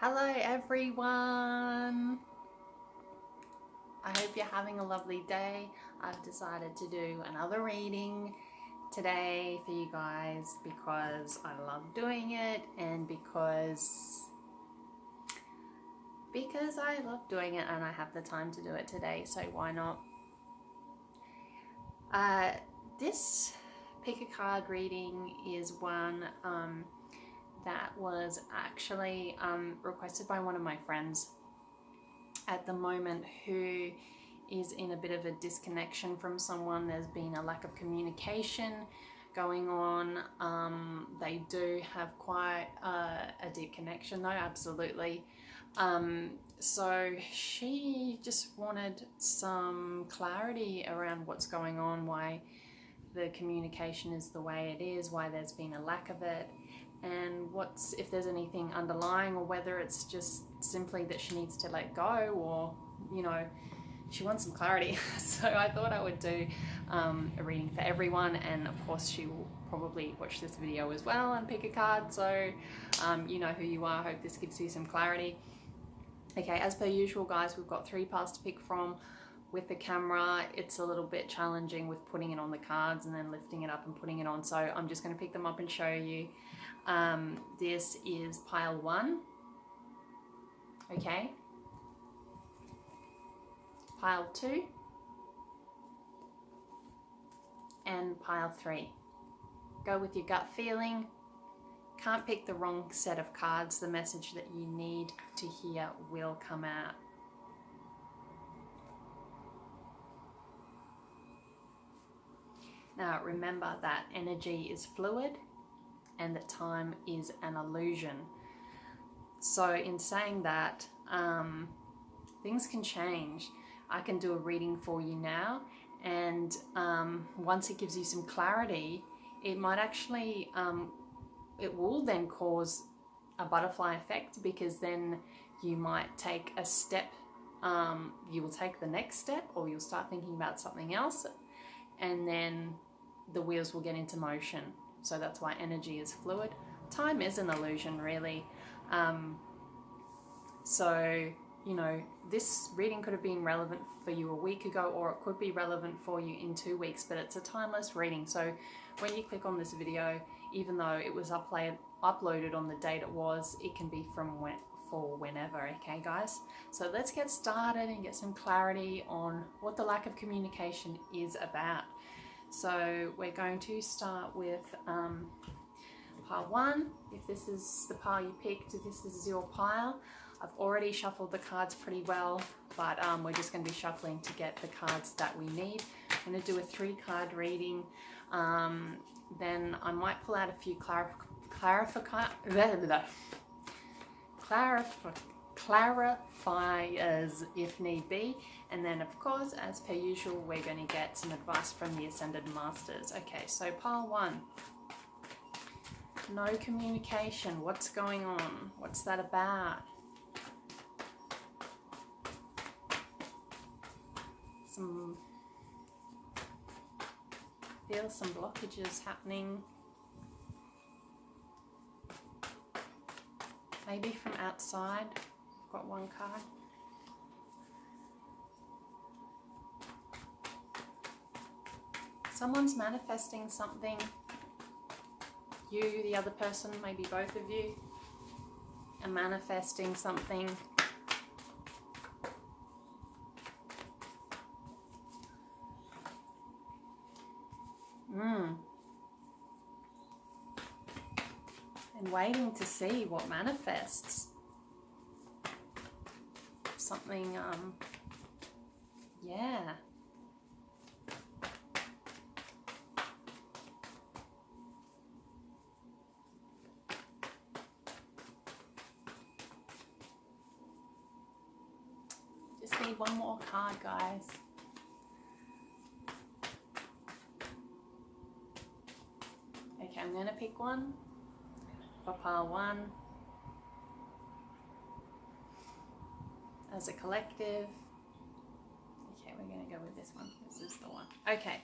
Hello everyone! I hope you're having a lovely day. I've decided to do another reading today for you guys because I love doing it and because I love doing it and I have the time to do it today, so why not? This pick a card reading is one that was actually requested by one of my friends at the moment who is in a bit of a disconnection from someone. There's been a lack of communication going on. They do have quite a deep connection though, absolutely. So she just wanted some clarity around what's going on, why the communication is the way it is, why there's been a lack of it, and what's, if there's anything underlying, or whether it's just simply that she needs to let go, or you know, she wants some clarity. So I thought I would do a reading for everyone, and of course she will probably watch this video as well and pick a card, so you know who you are. I hope this gives you some clarity. Okay, as per usual guys, we've got 3 piles to pick from. With the camera it's a little bit challenging with putting it on the cards and then lifting it up and putting it on, so I'm just going to pick them up and show you. This is pile 1, okay, pile 2 and pile 3. Go with your gut feeling. Can't pick the wrong set of cards. The message that you need to hear will come out. Now remember that energy is fluid and that time is an illusion. So in saying that, things can change. I can do a reading for you now, and once it gives you some clarity, it might actually, it will then cause a butterfly effect, because then you might take a step, you will take the next step, or you'll start thinking about something else, and then the wheels will get into motion. So that's why energy is fluid. Time is an illusion, really. So, you know, this reading could have been relevant for you a week ago, or it could be relevant for you in 2 weeks, but it's a timeless reading. So when you click on this video, even though it was uploaded on the date it was, it can be from for whenever, okay guys? So let's get started and get some clarity on what the lack of communication is about. So we're going to start with pile 1. If this is the pile you picked, this is your pile. I've already shuffled the cards pretty well, but we're just going to be shuffling to get the cards that we need. I'm going to do a 3-card reading. Then I might pull out a few clarifiers if need be, and then of course, as per usual, we're going to get some advice from the Ascended Masters. Okay, so pile 1, no communication. What's going on? What's that about? Feel some blockages happening. Maybe from outside. I've got 1 card. Someone's manifesting something. You, the other person, maybe both of you, are manifesting something. And waiting to see what manifests. Something, yeah. Just need 1 more card, guys. Okay, I'm going to pick one for pile 1 as a collective. Okay, we're going to go with this one. This is the one. Okay.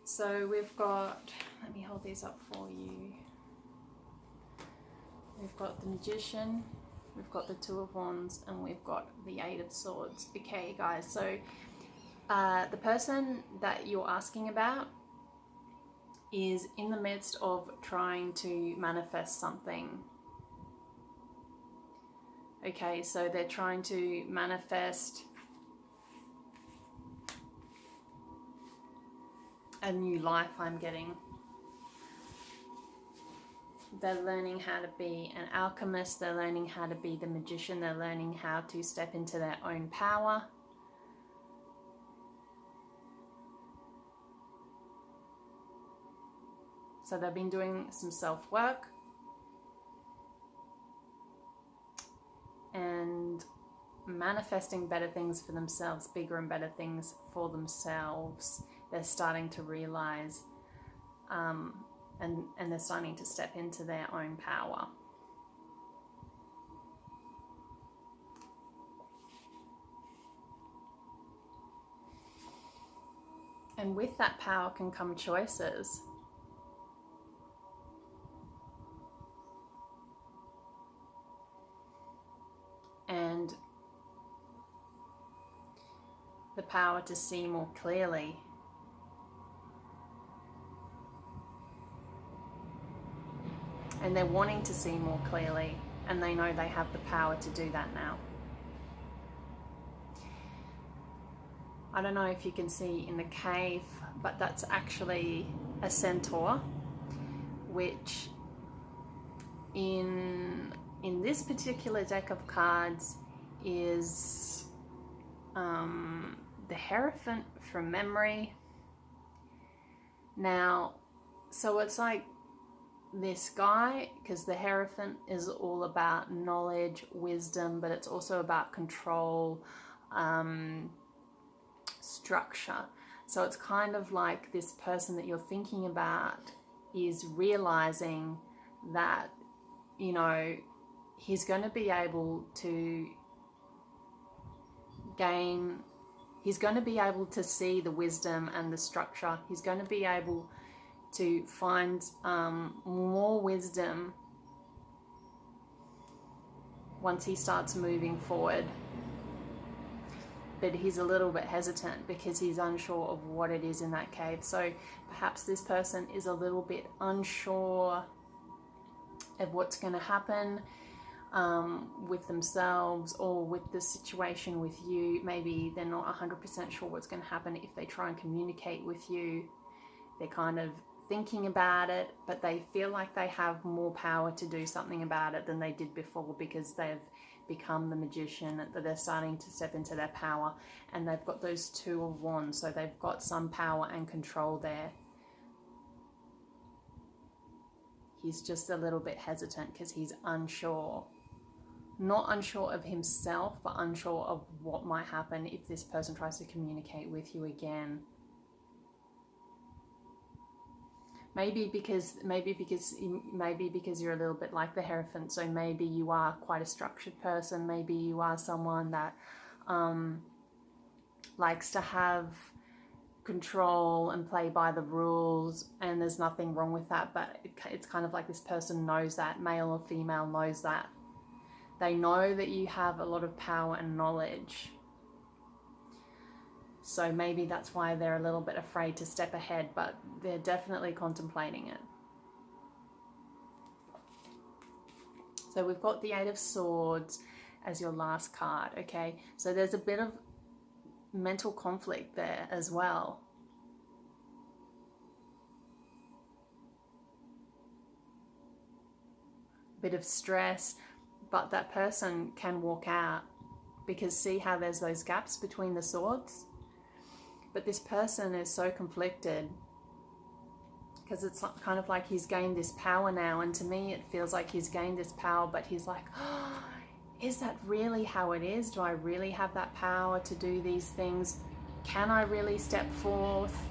So we've got, let me hold these up for you. We've got the Magician, we've got the Two of Wands, and we've got the Eight of Swords. Okay, guys, so the person that you're asking about is in the midst of trying to manifest something. Okay, so they're trying to manifest a new life, I'm getting. They're learning how to be an alchemist, they're learning how to be the magician, they're learning how to step into their own power. So they've been doing some self-work and manifesting better things for themselves, bigger and better things for themselves. They're starting to realize and they're starting to step into their own power. And with that power can come choices. And the power to see more clearly. And they're wanting to see more clearly, and they know they have the power to do that now. I don't know if you can see in the cave, but that's actually a centaur, which in this particular deck of cards is the Hierophant from memory. Now, so it's like this guy, because the Hierophant is all about knowledge, wisdom, but it's also about control, structure. So it's kind of like this person that you're thinking about is realizing that, you know, he's going to be able to he's going to be able to see the wisdom and the structure. He's going to be able to find more wisdom once he starts moving forward. But he's a little bit hesitant because he's unsure of what it is in that cave. So perhaps this person is a little bit unsure of what's going to happen with themselves or with the situation with you. Maybe they're not 100% sure what's going to happen if they try and communicate with you. They're kind of thinking about it, but they feel like they have more power to do something about it than they did before because they've become the magician, that they're starting to step into their power, and they've got those Two of Wands, so they've got some power and control there. He's just a little bit hesitant because he's unsure. Not unsure of himself, but unsure of what might happen if this person tries to communicate with you again. Maybe because you're a little bit like the Hierophant, so maybe you are quite a structured person. Maybe you are someone that likes to have control and play by the rules, and there's nothing wrong with that, but it's kind of like this person knows that, male or female knows that. They know that you have a lot of power and knowledge. So maybe that's why they're a little bit afraid to step ahead, but they're definitely contemplating it. So we've got the Eight of Swords as your last card, okay? So there's a bit of mental conflict there as well. Bit of stress, but that person can walk out, because see how there's those gaps between the swords? But this person is so conflicted because it's kind of like he's gained this power now, and to me it feels like he's gained this power, but he's like, oh, is that really how it is? Do I really have that power to do these things? Can I really step forth?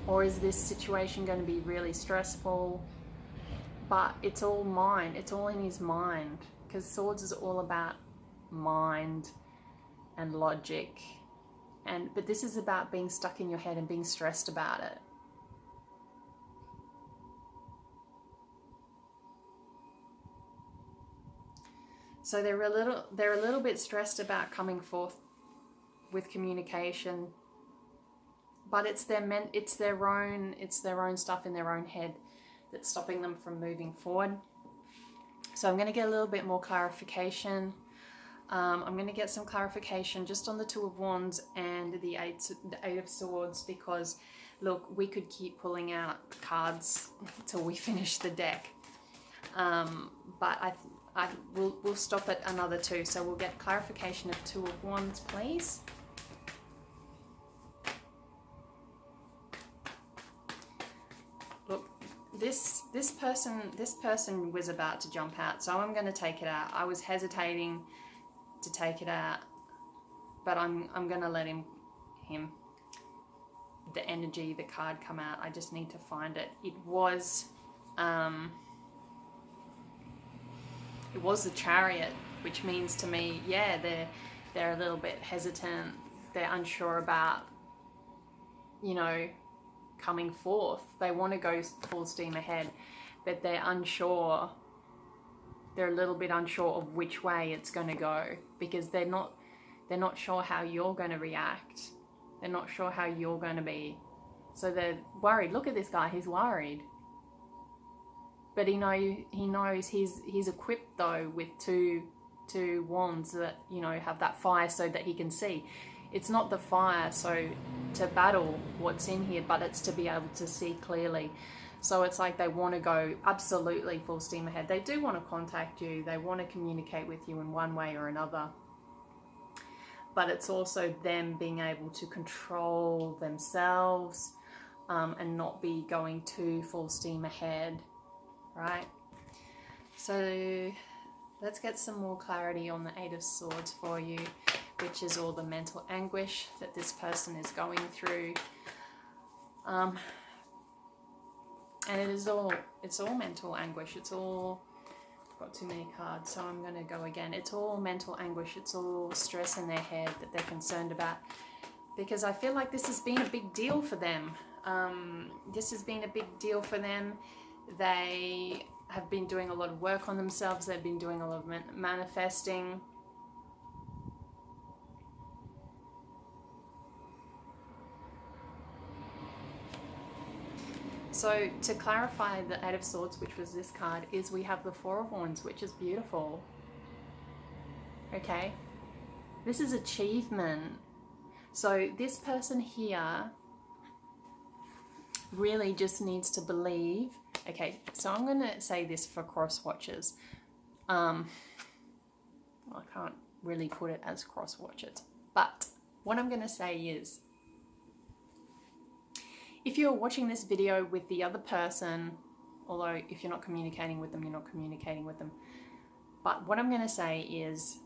Or is this situation going to be really stressful? But it's all mind, it's all in his mind, because swords is all about mind and logic. But this is about being stuck in your head and being stressed about it. So they're a little bit stressed about coming forth with communication, but it's their own stuff in their own head that's stopping them from moving forward. So I'm going to get a little bit more clarification. I'm going to get some clarification just on the Two of Wands and the Eight of Swords, because look, we could keep pulling out cards till we finish the deck, but we'll stop at another two. So we'll get clarification of Two of Wands, please. Look, this person was about to jump out, so I'm going to take it out. I was hesitating to take it out, but I'm going to let him the energy, the card come out. I just need to find it. It was the Chariot, which means to me, yeah, they're a little bit hesitant. They're unsure about, you know, coming forth. They want to go full steam ahead, but they're unsure. They're a little bit unsure of which way it's going to go, because they're not sure how you're going to react. They're not sure how you're going to be. So they're worried. Look at this guy, he's worried. But he knows he's equipped though with two wands that, you know, have that fire so that he can see. It's not the fire so to battle what's in here, but it's to be able to see clearly. So it's like they want to go absolutely full steam ahead. They do want to contact you. They want to communicate with you in one way or another. But it's also them being able to control themselves and not be going too full steam ahead, right? So let's get some more clarity on the Eight of Swords for you, which is all the mental anguish that this person is going through. And it's all mental anguish. It's all, I've got too many cards, so I'm going to go again. It's all mental anguish. It's all stress in their head that they're concerned about, because I feel like this has been a big deal for them. This has been a big deal for them. They have been doing a lot of work on themselves. They've been doing a lot of manifesting. So to clarify the Eight of Swords, which was this card, is we have the Four of Wands, which is beautiful. Okay, this is achievement. So this person here really just needs to believe. Okay, so I'm going to say this for cross watchers. I can't really put it as cross watchers, but what I'm going to say is, if you're watching this video with the other person, although if you're not communicating with them, you're not communicating with them. But what I'm going to say is,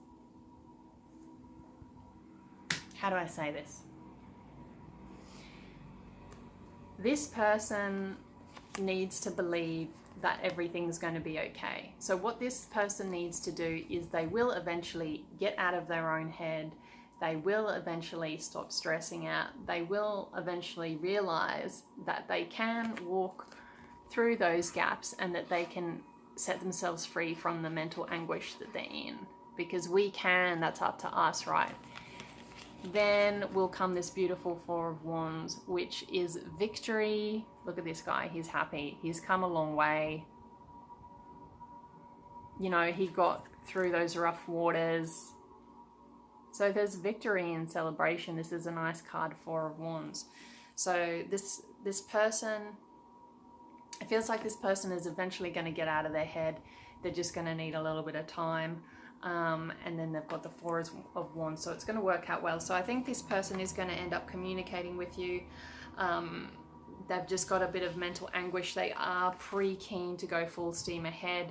how do I say this? This person needs to believe that everything's going to be okay. So what this person needs to do is they will eventually get out of their own head. They will eventually stop stressing out. They will eventually realize that they can walk through those gaps and that they can set themselves free from the mental anguish that they're in. Because we can, that's up to us, right? Then will come this beautiful Four of Wands, which is victory. Look at this guy, he's happy. He's come a long way. You know, he got through those rough waters. So there's victory and celebration. This is a nice card, Four of Wands. So this person, it feels like this person is eventually going to get out of their head. They're just going to need a little bit of time. And then they've got the Four of Wands. So it's going to work out well. So I think this person is going to end up communicating with you. They've just got a bit of mental anguish. They are pretty keen to go full steam ahead.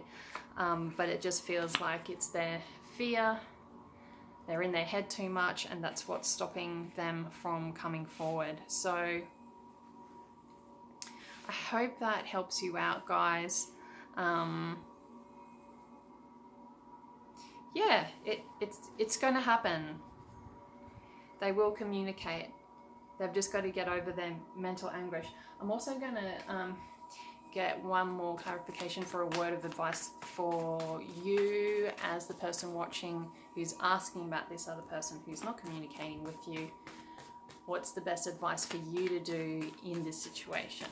But it just feels like it's their fear. They're in their head too much, and that's what's stopping them from coming forward. So I hope that helps you out, guys. Yeah, it's going to happen. They will communicate. They've just got to get over their mental anguish. I'm also going to get one more clarification for a word of advice for you as the person watching who's asking about this other person who's not communicating with you. What's the best advice for you to do in this situation?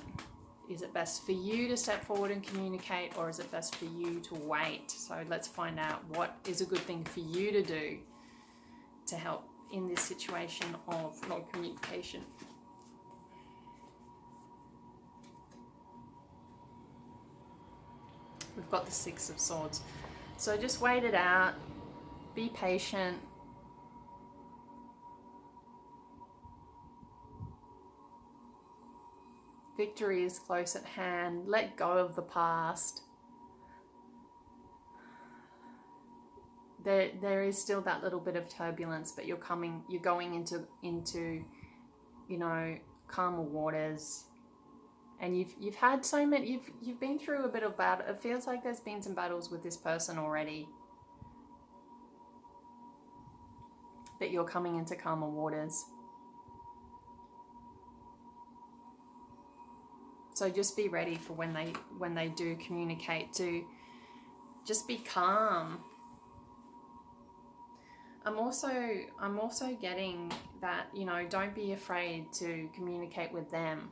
Is it best for you to step forward and communicate, or is it best for you to wait? So let's find out what is a good thing for you to do to help in this situation of non-communication. We've got the Six of Swords. So just wait it out. Be patient. Victory is close at hand. Let go of the past. There is still that little bit of turbulence, but you're going into you know, calmer waters. And you've had so many, you've been through a bit of battle. It feels like there's been some battles with this person already. But you're coming into calmer waters. So just be ready for when they do communicate, to just be calm. I'm also getting that, you know, don't be afraid to communicate with them.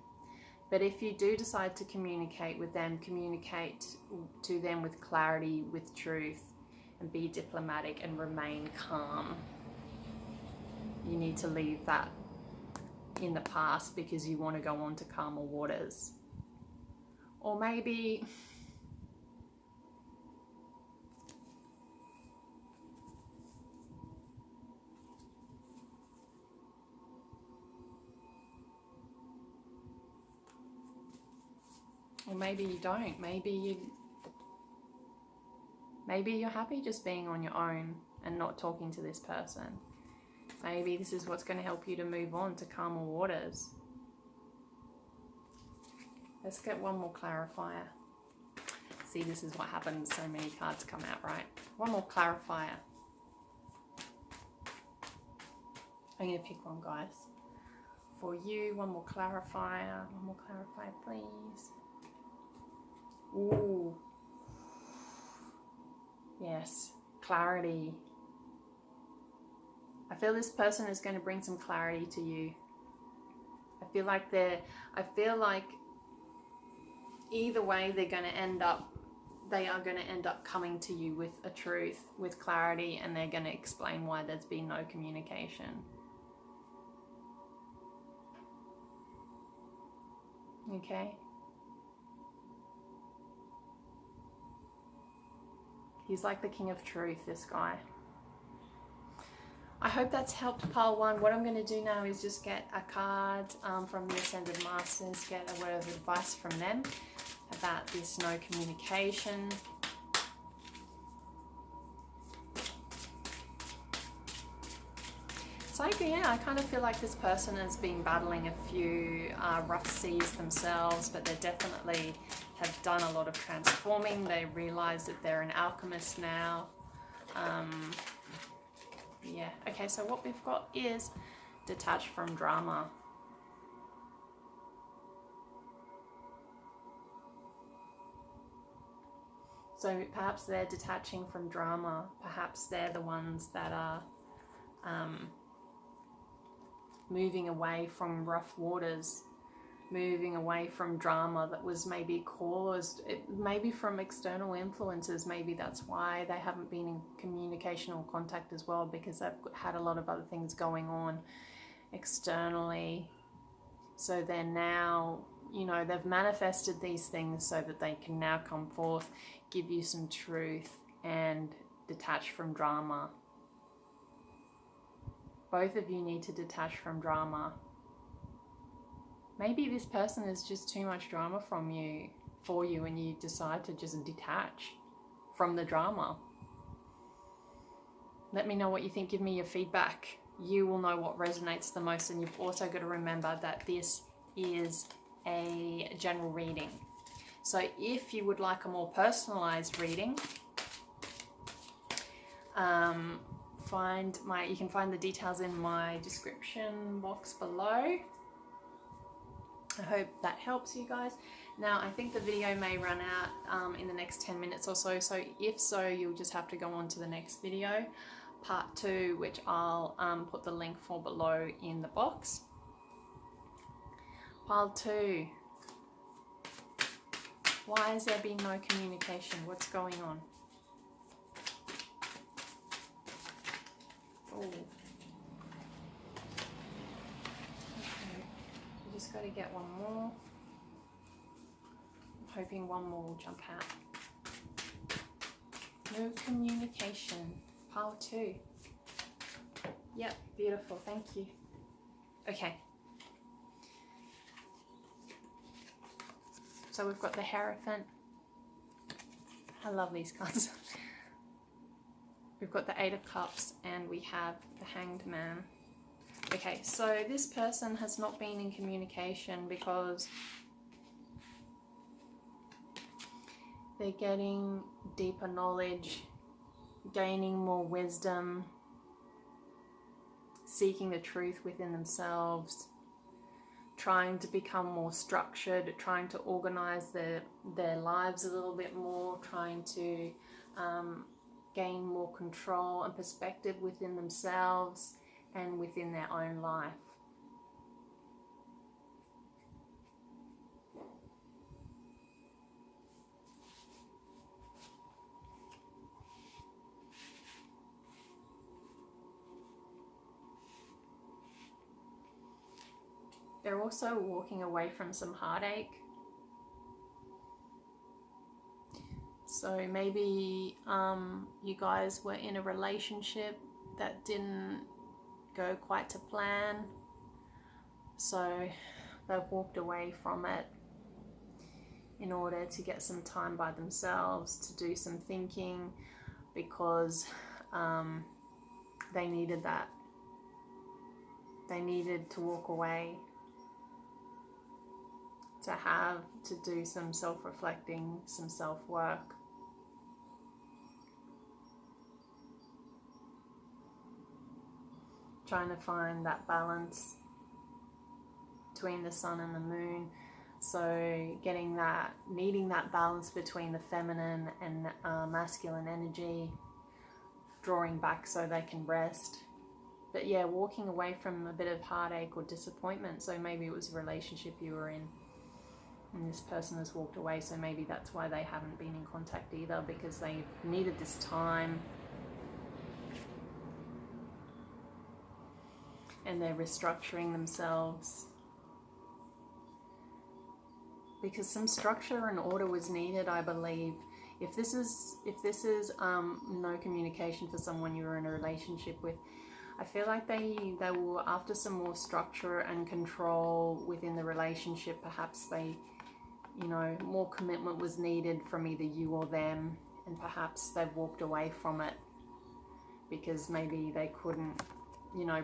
But if you do decide to communicate with them, communicate to them with clarity, with truth, and be diplomatic and remain calm. You need to leave that in the past because you want to go on to calmer waters. Or maybe you don't. Maybe you're happy just being on your own and not talking to this person. Maybe this is what's going to help you to move on to calmer waters. Let's get one more clarifier. See, this is what happens. So many cards come out, right? One more clarifier. I'm going to pick one, guys. For you, one more clarifier. One more clarifier, please. Ooh. Yes, clarity. I feel this person is going to bring some clarity to you. I feel like either way they are going to end up coming to you with a truth, with clarity, and they're going to explain why there's been no communication. Okay? He's like the king of truth, this guy. I hope that's helped pile one. What I'm going to do now is just get a card from the Ascended Masters, get a word of advice from them about this no communication. So yeah, I kind of feel like this person has been battling a few rough seas themselves, but they definitely have done a lot of transforming. They realize that they're an alchemist now. Yeah, okay, so what we've got is detached from drama. So perhaps they're detaching from drama. Perhaps they're the ones that are moving away from rough waters, moving away from drama that was maybe caused, maybe from external influences. Maybe that's why they haven't been in communication or contact as well, because they've had a lot of other things going on externally. So they're now, you know, they've manifested these things so that they can now come forth, give you some truth, and detach from drama. Both of you need to detach from drama. Maybe this person is just too much drama for you, and you decide to just detach from the drama. Let me know what you think. Give me your feedback. You will know what resonates the most, and you've also got to remember that this is a general reading. So if you would like a more personalized reading, you can find the details in my description box below. I hope that helps you guys. Now, I think the video may run out in the next 10 minutes or so, so if so, you'll just have to go on to the next video, part 2, which I'll put the link for below in the box. Pile 2. Why has there been no communication? What's going on? Oh. Okay. We just got to get one more. I'm hoping one more will jump out. No communication. Pile 2. Yep, beautiful. Thank you. Okay. So we've got the Hierophant. I love these cards. We've got the 8 of Cups and we have the Hanged Man. Okay, so this person has not been in communication because they're getting deeper knowledge, gaining more wisdom, seeking the truth within themselves, trying to become more structured, trying to organize their lives a little bit more, trying to gain more control and perspective within themselves and within their own life. They're also walking away from some heartache. So maybe you guys were in a relationship that didn't go quite to plan. So they've walked away from it in order to get some time by themselves, to do some thinking, because they needed that. They needed to walk away, to do some self-reflecting, some self-work. Trying to find that balance between the sun and the moon. So needing that balance between the feminine and masculine energy, drawing back so they can rest. But yeah, walking away from a bit of heartache or disappointment. So maybe it was a relationship you were in and this person has walked away, so maybe that's why they haven't been in contact either, because they needed this time and they're restructuring themselves, because some structure and order was needed, I believe. If this is no communication for someone you were in a relationship with, I feel like they were after some more structure and control within the relationship. Perhaps more commitment was needed from either you or them, and perhaps they've walked away from it because maybe they couldn't,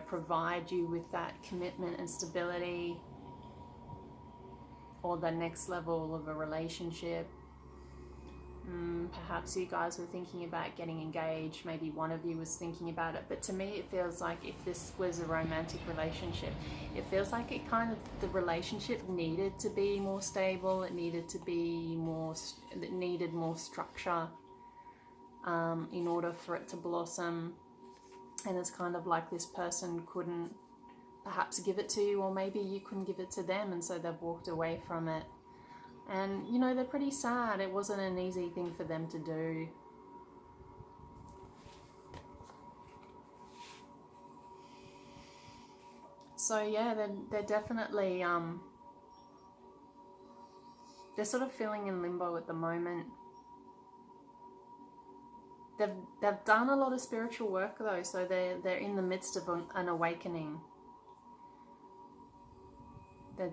provide you with that commitment and stability, or the next level of a relationship. Perhaps you guys were thinking about getting engaged. Maybe one of you was thinking about it. But to me, it feels like if this was a romantic relationship, it feels like the relationship needed to be more stable. It needed more structure in order for it to blossom. And it's kind of like this person couldn't perhaps give it to you, or maybe you couldn't give it to them, and so they've walked away from it. And they're pretty sad. It wasn't an easy thing for them to do. So yeah, they're definitely they're sort of feeling in limbo at the moment. They've done a lot of spiritual work though, so they're in the midst of an awakening. They're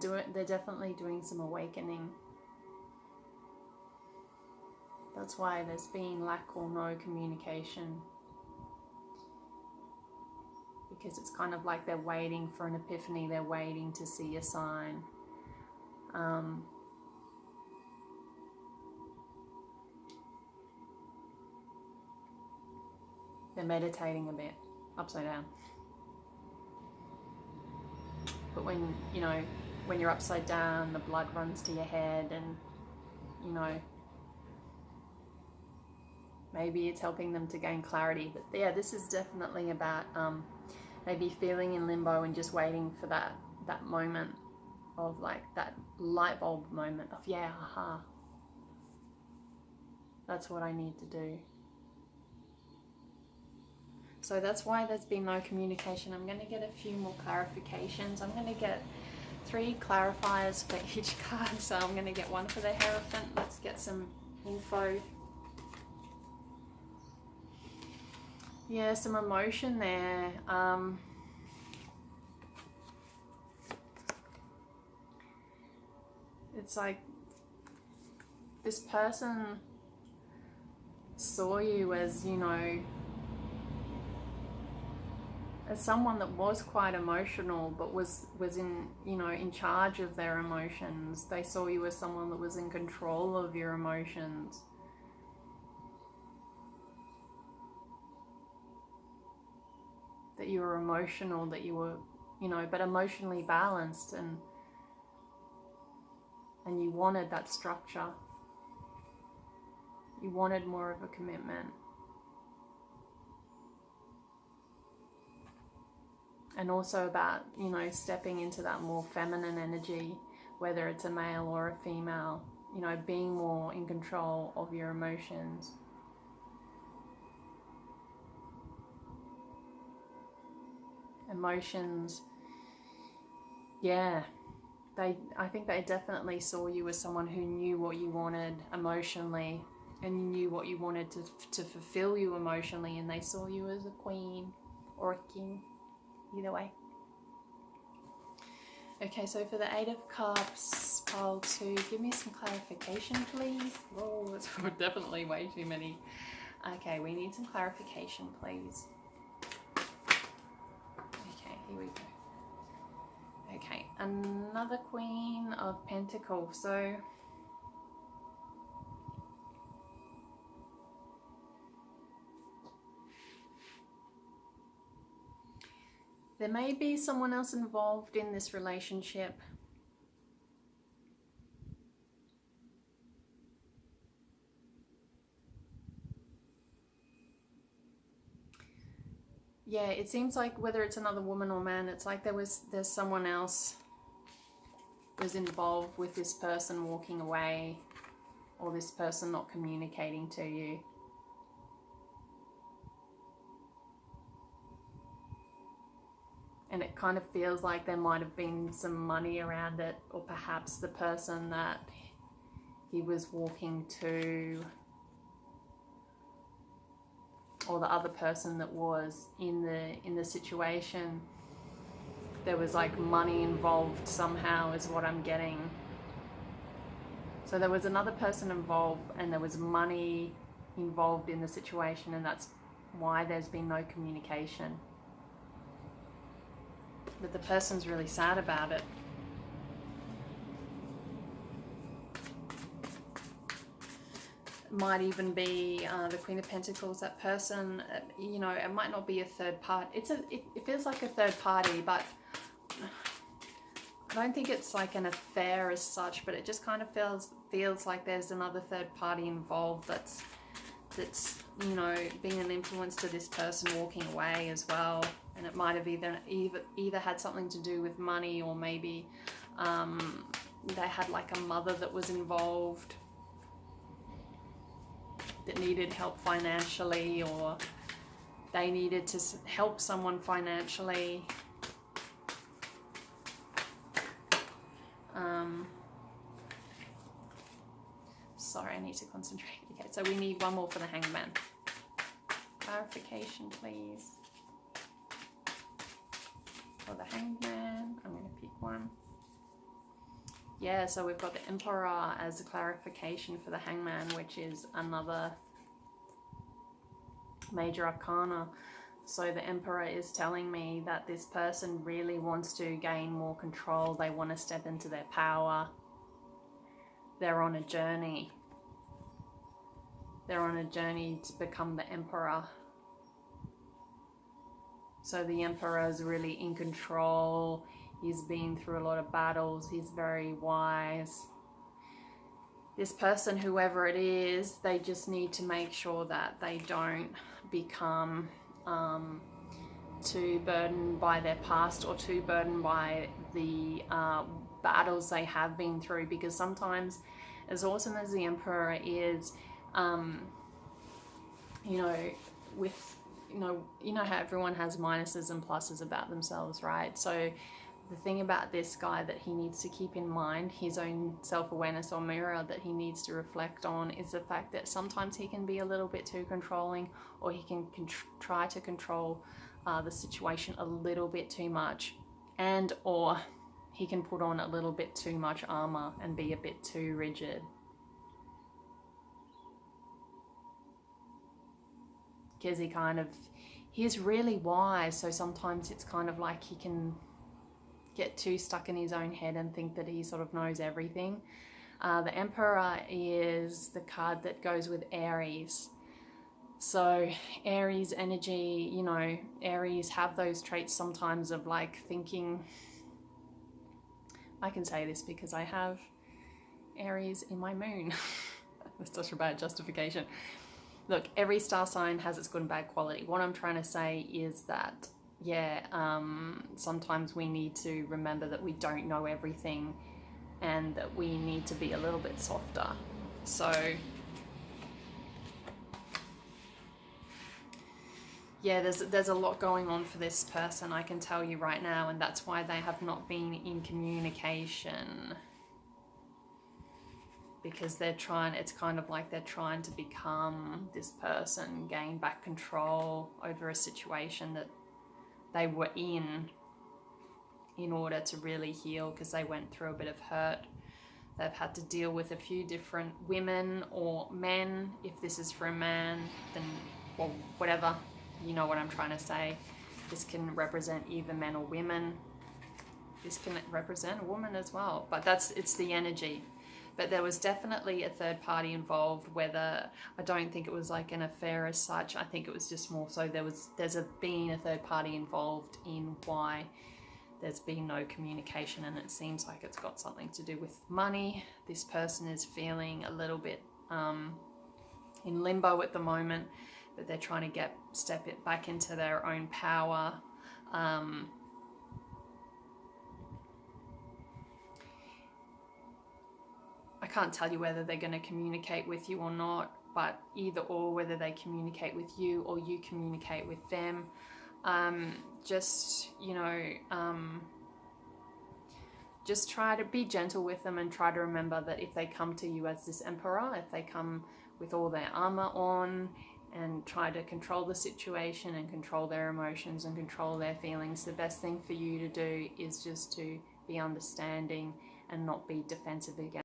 definitely doing some awakening. That's why there's been lack or no communication, because it's kind of like they're waiting for an epiphany. They're waiting to see a sign. They're meditating a bit, upside down. But when you're upside down, the blood runs to your head, and you know, maybe it's helping them to gain clarity. But yeah, this is definitely about maybe feeling in limbo and just waiting for that moment of like that light bulb moment of, yeah, aha, that's what I need to do. So that's why there's been no communication. I'm going to get a few more clarifications. I'm going to get 3 clarifiers for each card. So I'm going to get one for the Hierophant. Let's get some info. Yeah, some emotion there. It's like this person saw you as, you know, as someone that was quite emotional, but was in, you know, in charge of their emotions. They saw you as someone that was in control of your emotions. That you were emotional, that you were, you know, but emotionally balanced, and you wanted that structure. You wanted more of a commitment. And also about, you know, stepping into that more feminine energy, whether it's a male or a female, you know, being more in control of your emotions. Emotions, yeah, I think they definitely saw you as someone who knew what you wanted emotionally, and you knew what you wanted to fulfill you emotionally, and they saw you as a queen or a king, either way. Okay, so for the 8 of Cups, pile 2, give me some clarification, please. Whoa, that's definitely way too many. Okay, we need some clarification, please. Okay, here we go. Okay, another Queen of Pentacles. So there may be someone else involved in this relationship. Yeah, it seems like whether it's another woman or man, it's like there's someone else was involved with this person walking away, or this person not communicating to you. And it kind of feels like there might have been some money around it, or perhaps the person that he was walking to, or the other person that was in the situation, there was like money involved somehow, is what I'm getting. So there was another person involved, and there was money involved in the situation, and that's why there's been no communication. But the person's really sad about it. Might even be the Queen of Pentacles. That person, you know, it might not be a third party. It feels like a third party, but I don't think it's like an affair as such. But it just kind of feels like there's another third party involved that's you know, being an influence to this person walking away as well. And it might have either had something to do with money, or maybe they had like a mother that was involved that needed help financially, or they needed to help someone financially. Sorry, I need to concentrate. Okay, so we need one more for the Hangman. Clarification, please. For the Hangman, I'm going to pick one. Yeah, so we've got the Emperor as a clarification for the Hangman, which is another major arcana. So the Emperor is telling me that this person really wants to gain more control. They want to step into their power. They're on a journey. They're on a journey to become the Emperor. So the Emperor is really in control. He's been through a lot of battles. He's very wise. this person, whoever it is, they just need to make sure that they don't become too burdened by their past or too burdened by the battles they have been through. Because sometimes, as awesome as the Emperor is, you know, with you know how everyone has minuses and pluses about themselves, right? So the thing about this guy that he needs to keep in mind, his own self-awareness or mirror that he needs to reflect on, is the fact that sometimes he can be a little bit too controlling, or he can try to control the situation a little bit too much, and or he can put on a little bit too much armor and be a bit too rigid. Because he's really wise, so sometimes it's kind of like he can get too stuck in his own head and think that he sort of knows everything. The Emperor is the card that goes with Aries. So Aries energy, you know, Aries have those traits sometimes of like thinking, I can say this because I have Aries in my moon. That's such a bad justification. Look, every star sign has its good and bad quality. What I'm trying to say is that, yeah, sometimes we need to remember that we don't know everything and that we need to be a little bit softer. So, yeah, there's a lot going on for this person, I can tell you right now, and that's why they have not been in communication. Because it's kind of like they're trying to become this person, gain back control over a situation that they were in order to really heal, because they went through a bit of hurt. They've had to deal with a few different women or men. If this is for a man, then, well, whatever, you know what I'm trying to say. This can represent either men or women. This can represent a woman as well, but it's the energy. But there was definitely a third party involved, whether, I don't think it was like an affair as such. I think it was just more so there's been a third party involved in why there's been no communication, and it seems like it's got something to do with money. This person is feeling a little bit in limbo at the moment, but they're trying to step it back into their own power. I can't tell you whether they're going to communicate with you or not, but either or, whether they communicate with you or you communicate with them, just try to be gentle with them, and try to remember that if they come to you as this Emperor, if they come with all their armor on and try to control the situation and control their emotions and control their feelings, the best thing for you to do is just to be understanding and not be defensive against